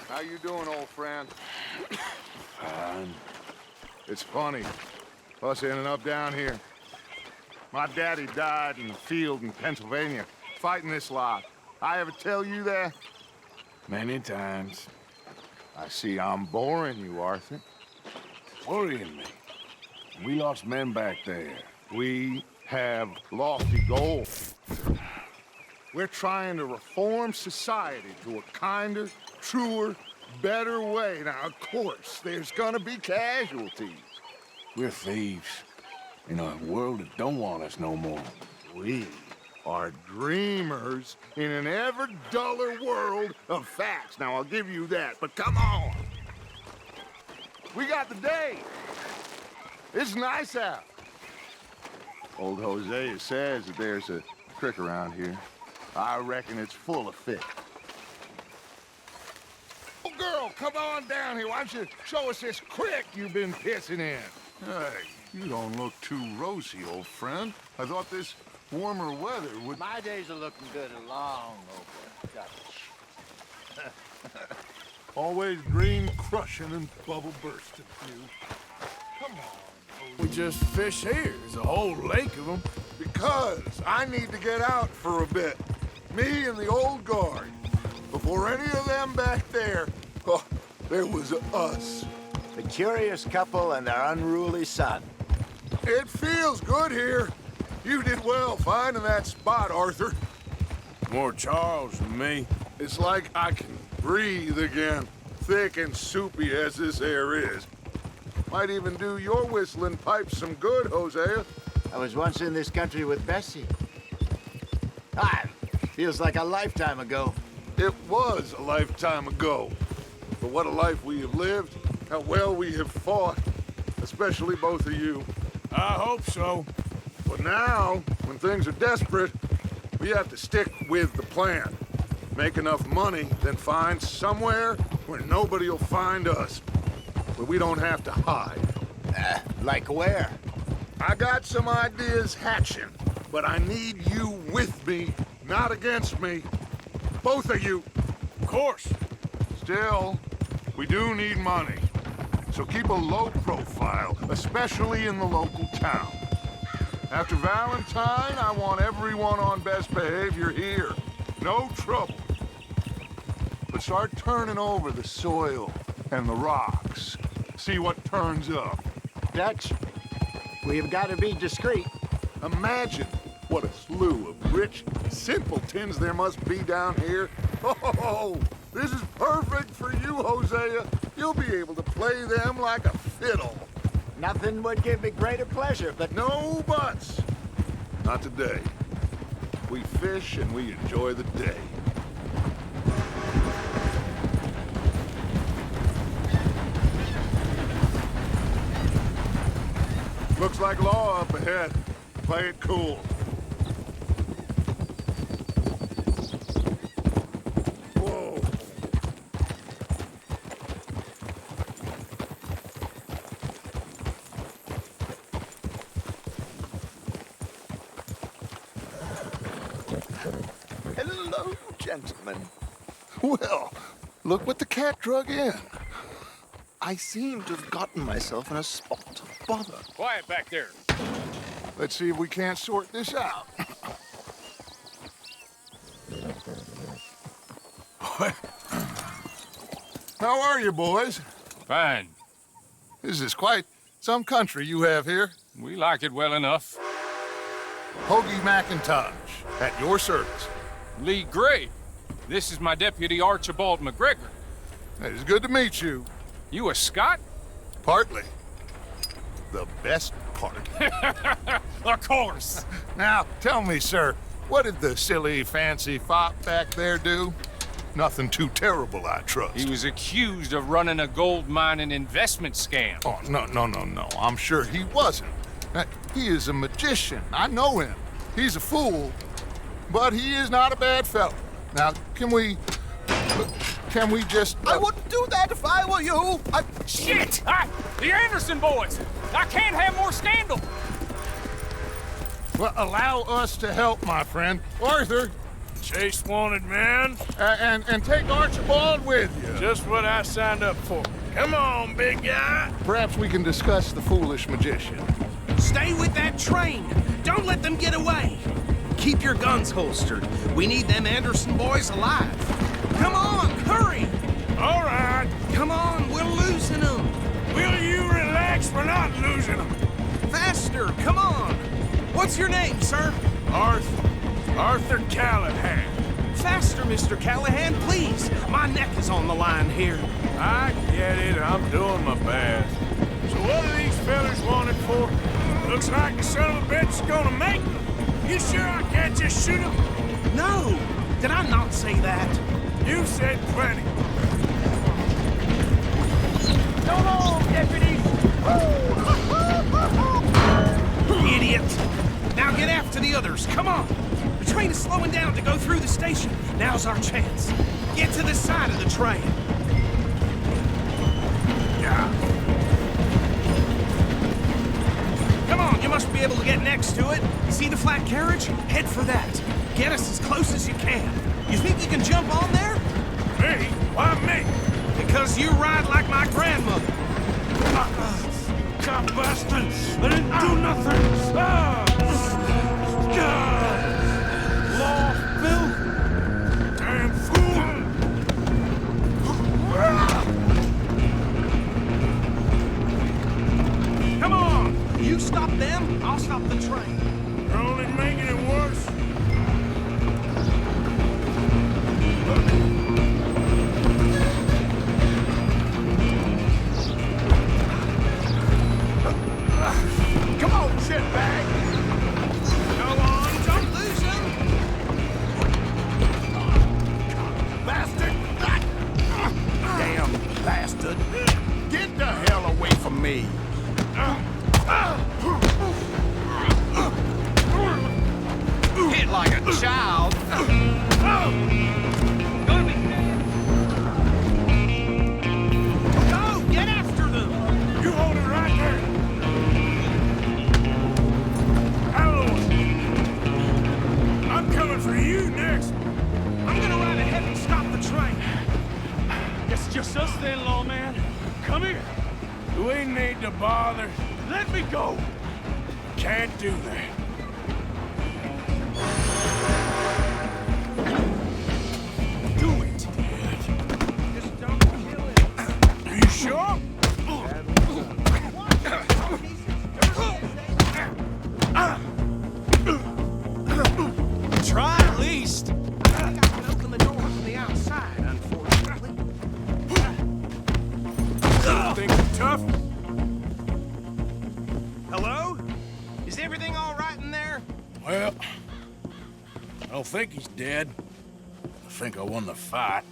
How you doing, old friend? Fine. It's funny, us ending up down here. My daddy died in the field in Pennsylvania, fighting this lot. I ever tell you that? Many times. I see I'm boring you, Arthur. Worrying me. We lost men back there. We have lofty goals. We're trying to reform society to a kinder, truer, better way. Now, of course, there's gonna be casualties. We're thieves. In a world that don't want us no more. We are dreamers in an ever duller world of facts. Now, I'll give you that, but come on. We got the day. It's nice out. Old Hosea says that there's a creek around here. I reckon it's full of fish. Oh, girl, come on down here. Why don't you show us this creek you've been pissing in? Hey, you don't look too rosy, old friend. I thought this warmer weather would... My days are looking good along over Dutch. Always green crushing and bubble bursting, you. Come on. We just fish here. There's a whole lake of them. Because I need to get out for a bit. Me and the old guard. Before any of them back there, oh, there was us. The curious couple and their unruly son. It feels good here. You did well finding that spot, Arthur. More Charles than me. It's like I can breathe again, thick and soupy as this air is. Might even do your whistling pipes some good, Hosea. I was once in this country with Bessie. Feels like a lifetime ago. It was a lifetime ago. But what a life we have lived, how well we have fought, especially both of you. I hope so. But now, when things are desperate, we have to stick with the plan. Make enough money, then find somewhere where nobody will find us. Where we don't have to hide. Like where? I got some ideas hatching, but I need you with me, not against me. Both of you. Of course. Still, we do need money. So keep a low profile, especially in the local town. After Valentine, I want everyone on best behavior here. No trouble. But start turning over the soil and the rocks. See what turns up. Dutch, we've got to be discreet. Imagine what a slew of rich simpletons there must be down here. Oh, this is perfect for you, Hosea. You'll be able to play them like a fiddle. Nothing would give me greater pleasure, but No buts. Not today. We fish and we enjoy the day. Looks like law up ahead. Play it cool. Whoa. hello, gentlemen. Well, look what the cat drug in. I seem to have gotten myself in a spot of bother. Quiet back there. Let's see if we can't sort this out. How are you, boys? Fine. This is quite some country you have here. We like it well enough. Hoagie McIntosh, at your service. Lee Gray. This is my deputy Archibald McGregor. It's good to meet you. You a Scot? Partly. The best part. Of course. Now, tell me, sir, what did the silly, fancy fop back there do? Nothing too terrible, I trust. He was accused of running a gold mining investment scam. Oh, no. I'm sure he wasn't. He is a magician. I know him. He's a fool, but he is not a bad fellow. Now, can we just... I wouldn't do that if I were you. Shit! The Anderson boys! I can't have more scandal! Well, allow us to help, my friend. Arthur, Chase wanted man. And take Archibald with you. Just what I signed up for. Come on, big guy. Perhaps we can discuss the foolish magician. Stay with that train. Don't let them get away. Keep your guns holstered. We need them Anderson boys alive. Come on, hurry. All right. Come on, we're losing them. Will you relax? We're not losing them. Faster, come on. What's your name, sir? Arthur Callahan. Faster, Mr. Callahan, please. My neck is on the line here. I get it. I'm doing my best. So what are these fellas wanted for? Looks like the son of a bitch is gonna make them. You sure I can't just shoot him? No, did I not say that? You said plenty. Come on, deputies! Idiot! Now get after the others, come on! The train is slowing down to go through the station. Now's our chance. Get to the side of the train. Yeah. Come on, you must be able to get next to it. See the flat carriage? Head for that. Get us as close as you can. You think you can jump on there? Me? Why me? Because you ride like my grandmother. Cop bastard! I didn't do nothing! Law, Bill! Damn fool! Come on! You stop them, I'll stop the train. You're only making it worse. Come on, shitbag! Go on, don't lose them! Bastard! Damn bastard! Get the hell away from me! Hit like a child. Go, get after them. You hold it right there. Halloween. I'm coming for you next. I'm gonna ride ahead and stop the train. Guess it's just us then, lawman. Come here. Do we need to bother? Let me go. Can't do that. Do it. Just don't kill him. Are you sure? Try at least. I can open the door from the outside, unfortunately. Think you're tough? Hello? Is everything all right in there? Well, I don't think he's dead. I think I won the fight.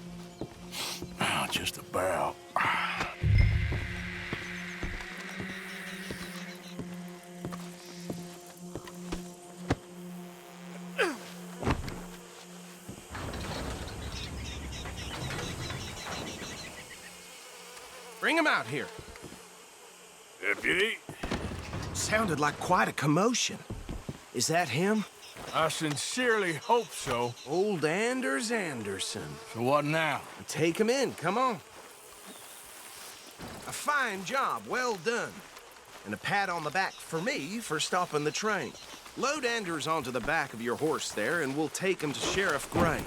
Just about. Bring him out here. Deputy, Sounded like quite a commotion. Is that him? I sincerely hope so. Old Anders Anderson. So what now? Take him in, come on. A fine job, well done. And a pat on the back for me for stopping the train. Load Anders onto the back of your horse there, and we'll take him to Sheriff Gray.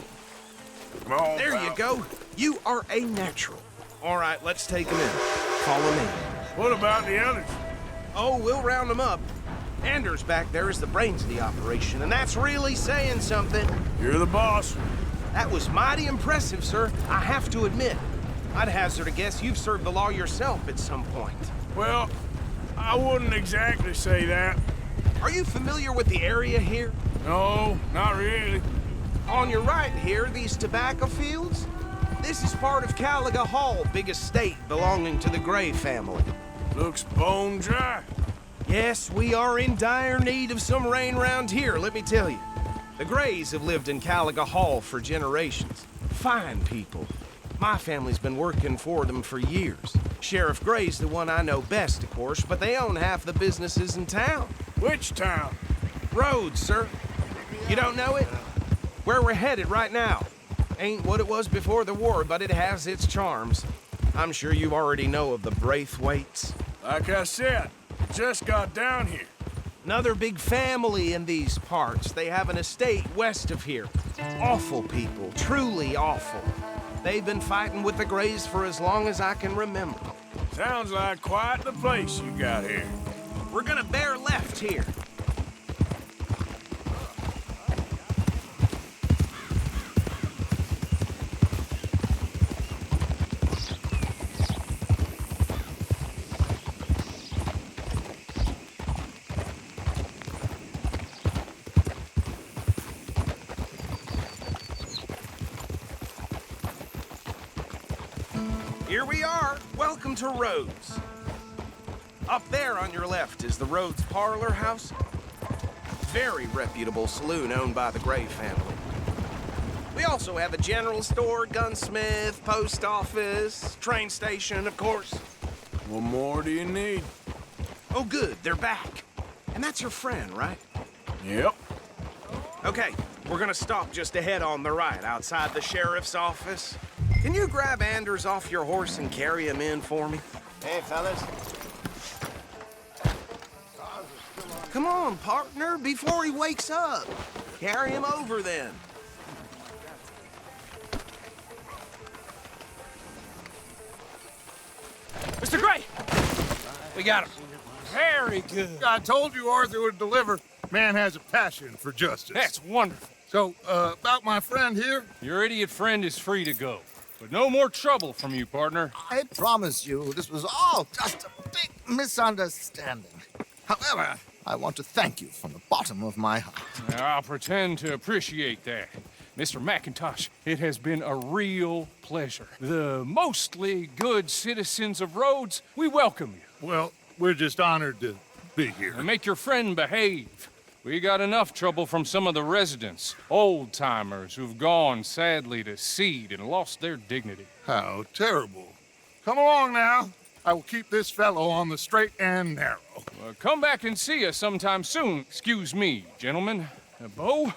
Come on, There you pal. go. You are a natural. All right, let's take him in. Follow me. What about the others? Oh, we'll round them up. Anders back there is the brains of the operation, and that's really saying something. You're the boss. That was mighty impressive, sir. I have to admit. I'd hazard a guess you've served the law yourself at some point. Well, I wouldn't exactly say that. Are you familiar with the area here? No, not really. On your right here, these tobacco fields? This is part of Caliga Hall, big estate belonging to the Gray family. Looks bone dry. Yes, we are in dire need of some rain round here, let me tell you. The Grays have lived in Caliga Hall for generations. Fine people. My family's been working for them for years. Sheriff Gray's the one I know best, of course, but they own half the businesses in town. Which town? Rhodes, sir. You don't know it? Where we're headed right now. Ain't what it was before the war, but it has its charms. I'm sure you already know of the Braithwaites. Like I said, just got down here. Another big family in these parts. They have an estate west of here. Awful people, truly awful. They've been fighting with the Greys for as long as I can remember. Sounds like quite the place you got here. We're gonna bear left here. Here we are. Welcome to Rhodes. Up there on your left is the Rhodes Parlor House. Very reputable saloon owned by the Gray family. We also have a general store, gunsmith, post office, train station, of course. What more do you need? Oh, good, they're back. And that's your friend, right? Yep. Okay, we're gonna stop just ahead on the right, outside the sheriff's office. Can you grab Anders off your horse and carry him in for me? Hey, fellas. Come on, partner, before he wakes up. Carry him over then. Mr. Gray! We got him. Very good. I told you Arthur would deliver. Man has a passion for justice. That's wonderful. So, about my friend here? Your idiot friend is free to go. But no more trouble from you, partner. I promise you, this was all just a big misunderstanding. However, I want to thank you from the bottom of my heart. I'll pretend to appreciate that. Mr. McIntosh, it has been a real pleasure. The mostly good citizens of Rhodes, we welcome you. Well, we're just honored to be here. And make your friend behave. We got enough trouble from some of the residents, old-timers who've gone, sadly, to seed and lost their dignity. How terrible. Come along now. I will keep this fellow on the straight and narrow. Come back and see us sometime soon. Excuse me, gentlemen. Bo,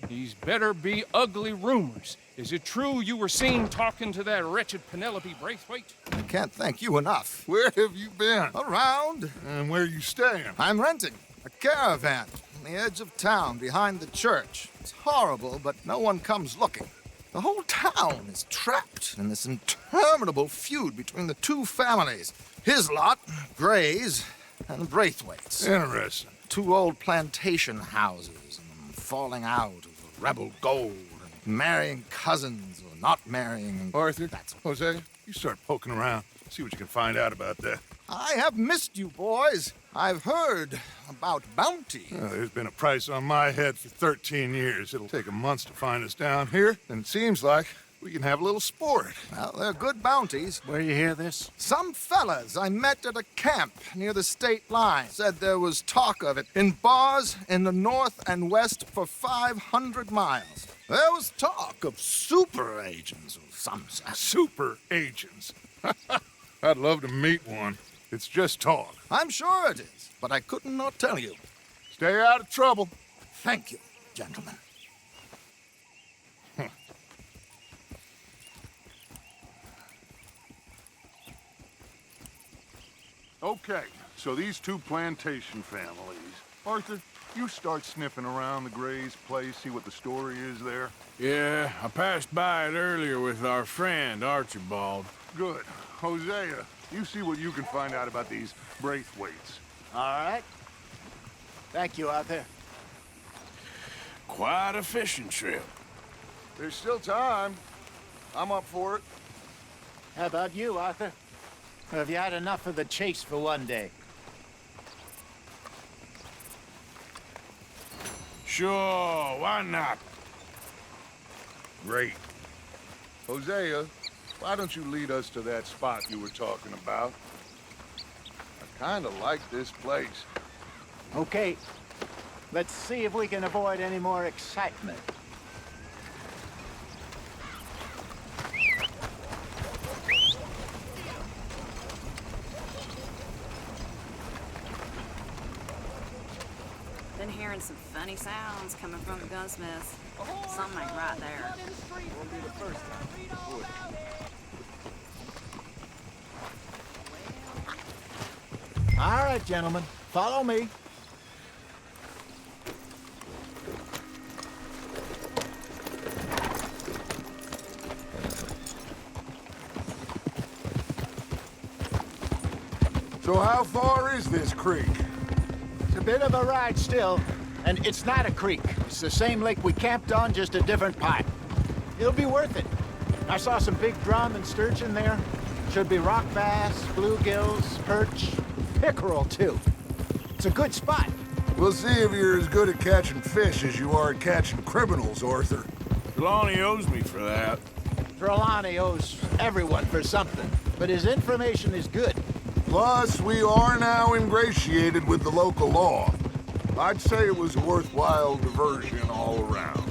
these better be ugly rumors. Is it true you were seen talking to that wretched Penelope Braithwaite? I can't thank you enough. Where have you been? Around, And where you staying? I'm renting a caravan on the edge of town behind the church. It's horrible, but no one comes looking. The whole town is trapped in this interminable feud between the two families. His lot, Gray's, and the Braithwaites. Interesting. Two old plantation houses, and falling out of rebel gold, and marrying cousins or not marrying. Arthur, That's Hosea, you start poking around. See what you can find out about that. I have missed you, boys. I've heard about bounty. There's been a price on my head for 13 years. It'll take a month to find us down here, and it seems like we can have a little sport. Well, they're good bounties. Where you hear this? Some fellas I met at a camp near the state line said there was talk of it in bars in the north and west for 500 miles. There was talk of super agents of some sort. Super agents. I'd love to meet one. It's just talk. I'm sure it is, but I couldn't not tell you. Stay out of trouble. Thank you, gentlemen. Okay, so these two plantation families. Arthur, you start sniffing around the Gray's place, see what the story is there. Yeah, I passed by it earlier with our friend, Archibald. Good. Hosea, you see what you can find out about these Braithwaites. All right. Thank you, Arthur. Quite a fishing trip. There's still time. I'm up for it. How about you, Arthur? Or have you had enough of the chase for one day? Sure, why not? Great. Hosea, why don't you lead us to that spot you were talking about? I kind of like this place. Okay. Let's see if we can avoid any more excitement. Then here hearing some funny sounds coming from the gunsmiths. Something ain't right there. Won't be the first time. All right, gentlemen, follow me. So how far is this creek? It's a bit of a ride still, and it's not a creek. It's the same lake we camped on, just a different pipe. It'll be worth it. I saw some big drum and sturgeon there. Should be rock bass, bluegills, perch, pickerel too. It's a good spot. We'll see if you're as good at catching fish as you are at catching criminals, Arthur. Trelawney owes me for that. Trelawney owes everyone for something, but his information is good. Plus, we are now ingratiated with the local law. I'd say it was a worthwhile diversion all around.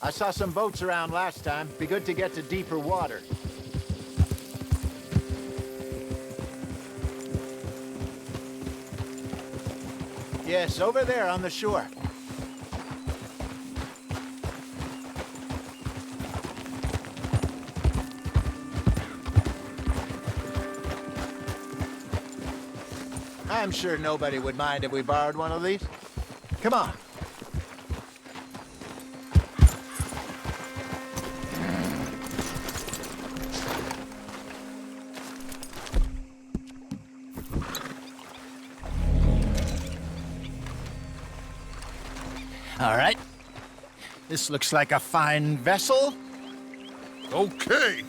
I saw some boats around last time. Be good to get to deeper water. Yes, over there on the shore. I'm sure nobody would mind if we borrowed one of these. Come on. All right. This looks like a fine vessel. Okay.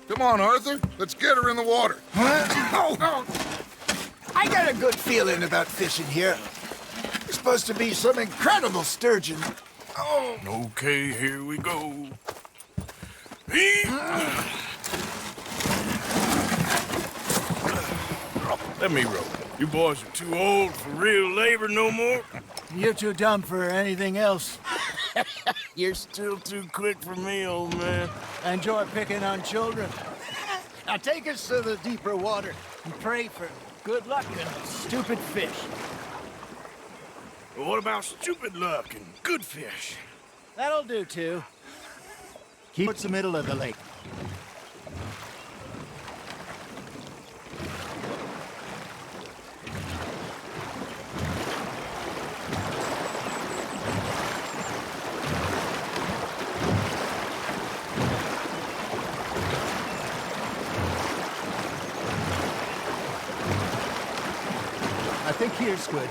Come on, Arthur. Let's get her in the water. I got a good feeling about fishing here. There's supposed to be some incredible sturgeon. Oh, Okay, here we go. Let me row. You boys are too old for real labor no more. you're too dumb for anything else. You're still too quick for me, old man. Enjoy picking on children. Now take us to the deeper water and pray for good luck and stupid fish. Well, what about stupid luck and good fish? That'll do too. Keep towards the middle of the lake. I think here's good.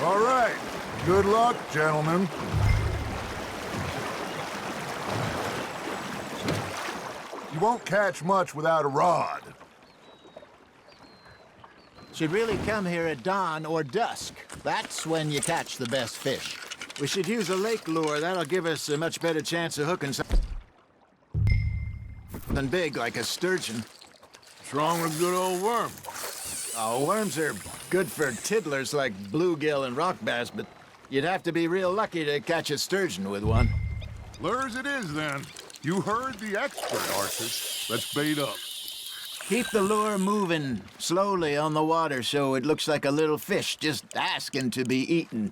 All right. Good luck, gentlemen. You won't catch much without a rod. Should really come here at dawn or dusk. That's when you catch the best fish. We should use a lake lure. That'll give us a much better chance of hooking something big like a sturgeon. What's wrong with good old worm? Oh, worms are good for tiddlers like bluegill and rock bass, but you'd have to be real lucky to catch a sturgeon with one. Lures it is, then. You heard the expert, Arthur. Let's bait up. Keep the lure moving slowly on the water so it looks like a little fish just asking to be eaten.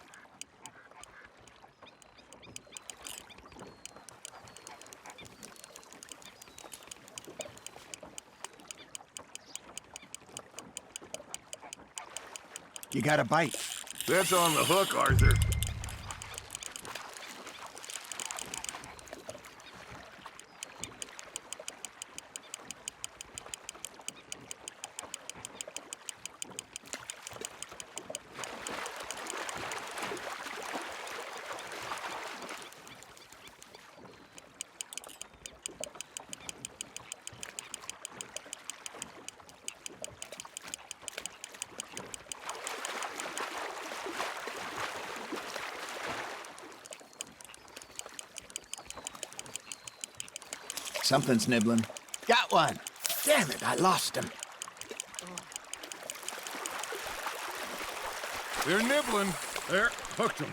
You got a bite. That's on the hook, Arthur. Something's nibbling. Got one. Damn it, I lost him. They're nibbling. There, hooked them.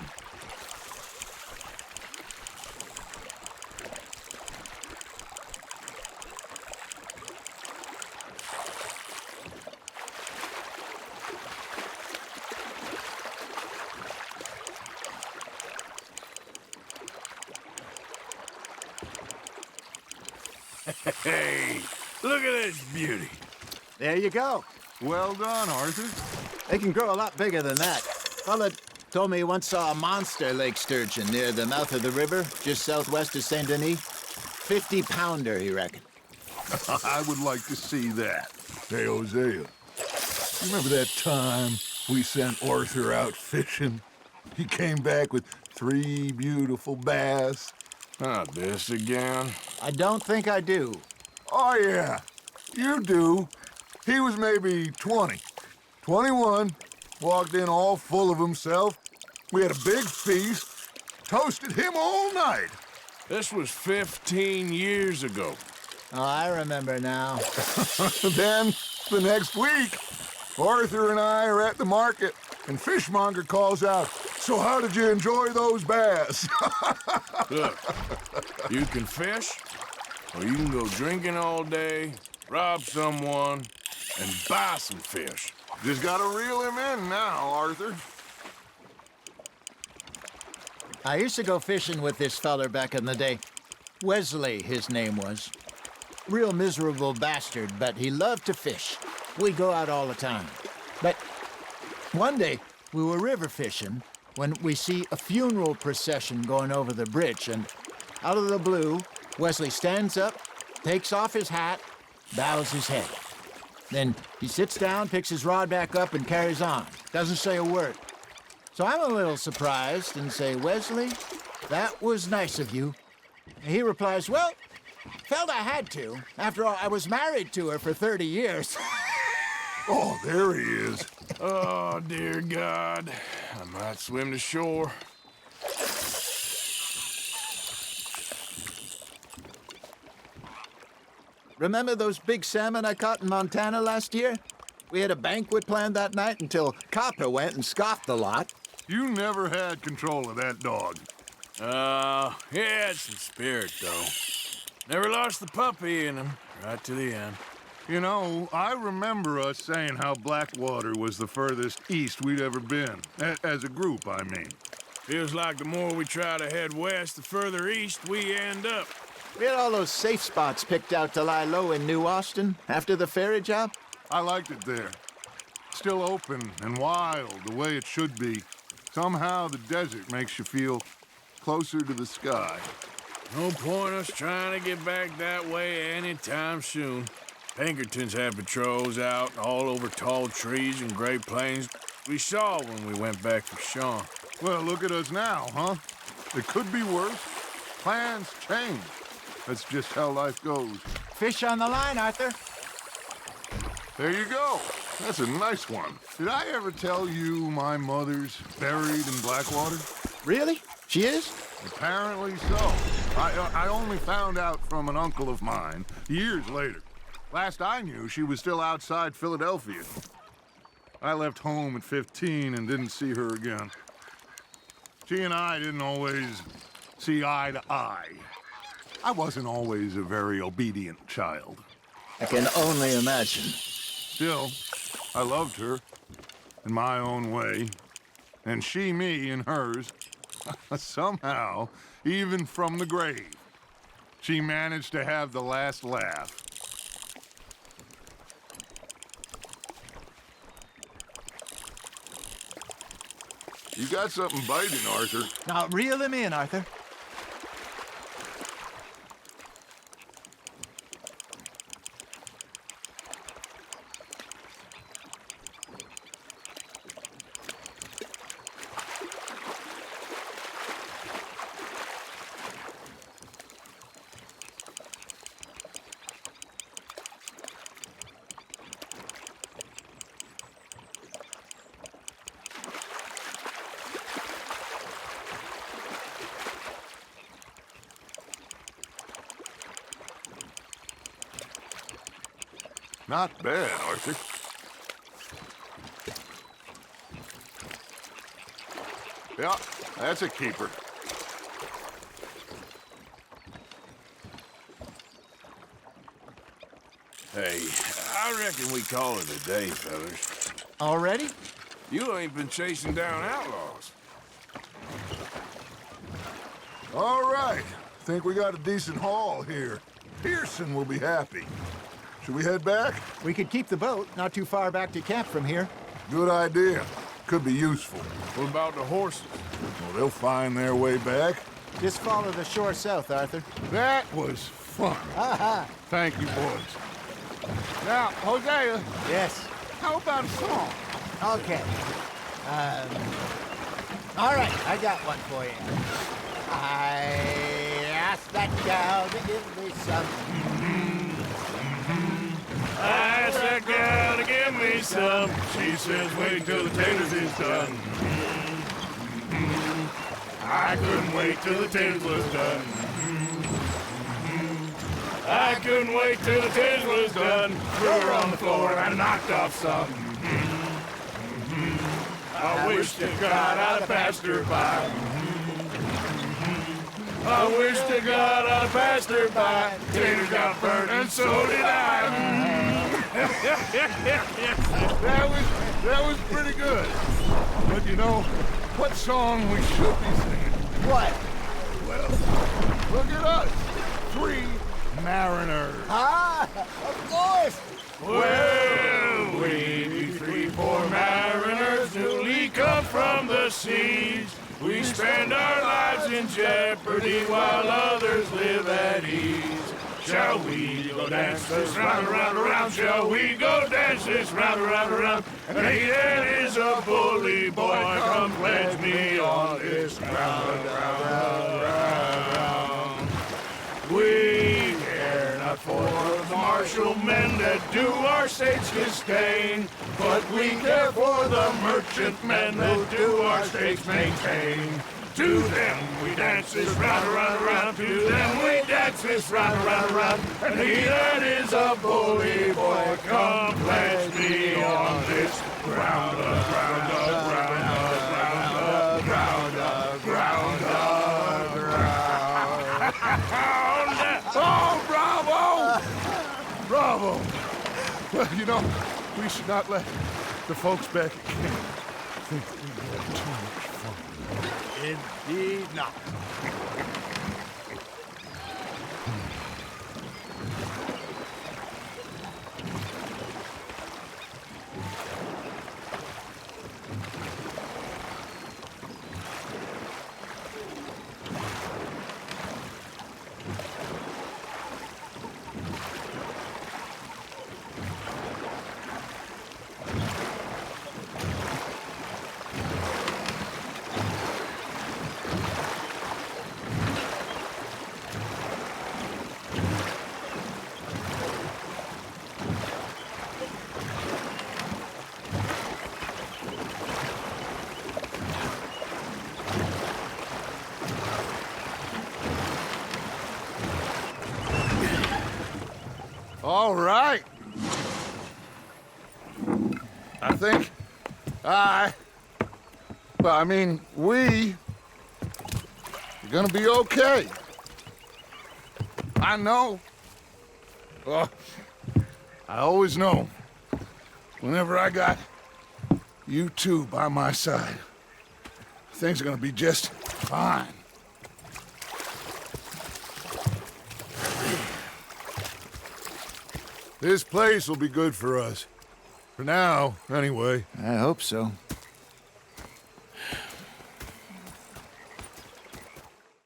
Hey, look at this beauty. There you go. Well done, Arthur. They can grow a lot bigger than that. Fella told me he once saw a monster lake sturgeon near the mouth of the river, just southwest of Saint Denis. 50-pounder, he reckoned. I would like to see that. Hey, Hosea, remember that time we sent Arthur out fishing? He came back with 3 beautiful bass. Not this again. I don't think I do. Oh, yeah, you do. He was maybe 20, 21, walked in all full of himself. We had a big feast, toasted him all night. This was 15 years ago. Oh, I remember now. Then, the next week, Arthur and I are at the market, and Fishmonger calls out, "So how did you enjoy those bass?" Look, you can fish, or you can go drinking all day, rob someone, and buy some fish. Just gotta reel him in now, Arthur. I used to go fishing with this feller back in the day. Wesley, his name was. Real miserable bastard, but he loved to fish. We'd go out all the time. But one day, we were river fishing when we see a funeral procession going over the bridge, and out of the blue, Wesley stands up, takes off his hat, bows his head. Then he sits down, picks his rod back up, and carries on. Doesn't say a word. So I'm a little surprised and say, "Wesley, that was nice of you." And he replies, "Well, felt I had to. After all, I was married to her for 30 years. Oh, there he is. Oh, dear God. I might swim to shore. Remember those big salmon I caught in Montana last year? We had a banquet planned that night until Copper went and scoffed the lot. You never had control of that dog. He had some spirit, though. Never lost the puppy in him, right to the end. You know, I remember us saying how Blackwater was the furthest east we'd ever been. As a group, I mean. Feels like the more we try to head west, the further east we end up. We had all those safe spots picked out to lie low in New Austin after the ferry job. I liked it there. Still open and wild, the way it should be. Somehow the desert makes you feel closer to the sky. No point us trying to get back that way anytime soon. Pinkertons had patrols out all over tall trees and Great Plains. We saw when we went back for Sean. Well, look at us now, huh? It could be worse. Plans change. That's just how life goes. Fish on the line, Arthur. There you go. That's a nice one. Did I ever tell you my mother's buried in Blackwater? Really? She is? Apparently so. I only found out from an uncle of mine years later. Last I knew, she was still outside Philadelphia. I left home at 15 and didn't see her again. She and I didn't always see eye to eye. I wasn't always a very obedient child. I can only imagine. Still, I loved her in my own way, and she me in hers. Somehow, even from the grave, she managed to have the last laugh. You got something biting, Arthur. Now, reel him in, Arthur. Not bad, Arthur. Yeah, that's a keeper. Hey, I reckon we call it a day, fellas. Already? You ain't been chasing down outlaws. All right. Think we got a decent haul here. Pearson will be happy. Should we head back? We could keep the boat not too far back to camp from here. Good idea. Could be useful. What about the horses? Well, they'll find their way back. Just follow the shore south, Arthur. That was fun. Thank you, boys. Now, Hosea, Yes. how about a song? Okay. All right, I got one for you. I asked that gal to give me some. I asked that gal to give me some. She says wait till the taters is done. I couldn't wait till the taters was done. I couldn't wait till the taters was done. Threw her on the floor and I knocked off some. I wish to God I'd have passed her by. I wish to God I'd have passed her by. Taters got burnt and so did I. That was pretty good. But you know, what song we should be singing? What? Well, look at us. 3 mariners. Ah, of course. Well, we be 3 poor mariners newly come from the seas. We spend our lives in jeopardy while others live at ease. Shall we go dance this round, around, around? Shall we go dance this round, around, around? And he that is a bully boy, come pledge me on this ground, round, round. We care not for the martial men that do our states disdain, but we care for the merchant men that do our states maintain. To them we dance this round, around, around. To them we dance this round, around, around. And he that is a bully boy, come pledge me on this ground, ground, ground, ground, ground, ground, ground. Oh, bravo! Bravo! Well, you know, we should not let the folks back at camp think we had too much fun. Indeed not. All right. I think we are gonna be okay. I know. Well, I always know. Whenever I got you two by my side, things are gonna be just fine. This place will be good for us. For now, anyway. I hope so.